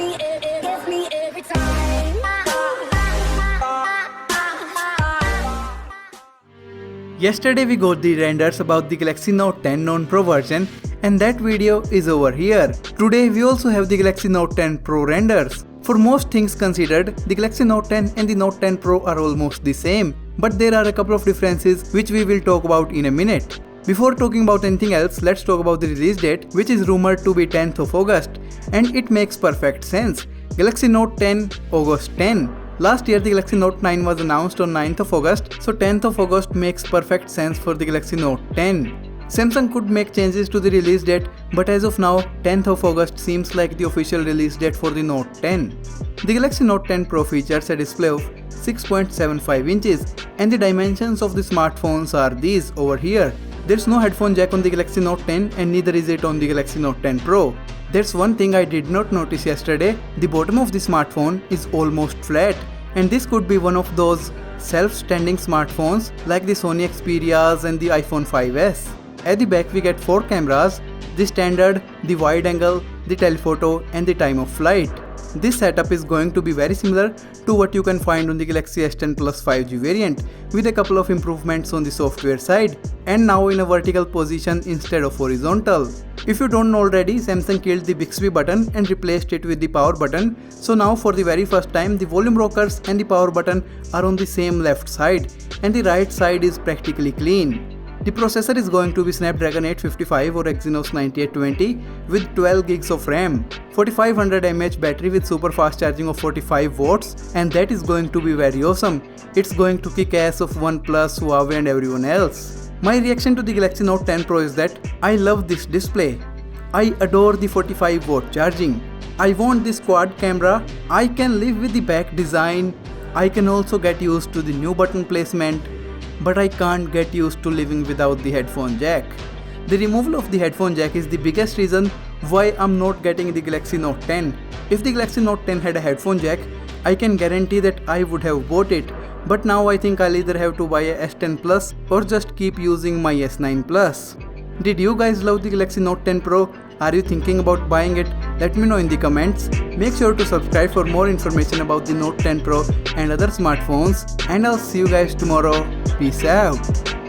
gets me every time. Yesterday we got the renders about the Galaxy Note 10 non-Pro version, and that video is over here. Today we also have the Galaxy Note 10 Pro renders. For most things considered, the Galaxy Note 10 and the Note 10 Pro are almost the same, but there are a couple of differences which we will talk about in a minute. Before talking about anything else, let's talk about the release date, which is rumored to be 10th of August, and it makes perfect sense. Galaxy Note 10, August 10. Last year the Galaxy Note 9 was announced on 9th of August, so 10th of August makes perfect sense for the Galaxy Note 10. Samsung could make changes to the release date, but as of now, 10th of August seems like the official release date for the Note 10. The Galaxy Note 10 Pro features a display of 6.75 inches, and the dimensions of the smartphones are these over here. There's no headphone jack on the Galaxy Note 10 and neither is it on the Galaxy Note 10 Pro. There's one thing I did not notice yesterday, the bottom of the smartphone is almost flat, and this could be one of those self-standing smartphones like the Sony Xperias and the iPhone 5s. At the back we get 4 cameras, the standard, the wide angle, the telephoto and the time of flight. This setup is going to be very similar to what you can find on the Galaxy S10 Plus 5G variant, with a couple of improvements on the software side, and now in a vertical position instead of horizontal. If you don't know already, Samsung killed the Bixby button and replaced it with the power button, so now for the very first time the volume rockers and the power button are on the same left side, and the right side is practically clean. The processor is going to be Snapdragon 855 or Exynos 9820 with 12 gigs of RAM, 4500 mAh battery with super fast charging of 45 watts, and that is going to be very awesome. It's going to kick ass of OnePlus, Huawei and everyone else. My reaction to the Galaxy Note 10 Pro is that I love this display. I adore the 45 watt charging. I want this quad camera. I can live with the back design. I can also get used to the new button placement. But I can't get used to living without the headphone jack. The removal of the headphone jack is the biggest reason why I'm not getting the Galaxy Note 10. If the Galaxy Note 10 had a headphone jack, I can guarantee that I would have bought it. But now I think I'll either have to buy a S10 Plus or just keep using my S9 Plus. Did you guys love the Galaxy Note 10 Pro? Are you thinking about buying it? Let me know in the comments. Make sure to subscribe for more information about the Note 10 Pro and other smartphones, and I'll see you guys tomorrow. Peace out.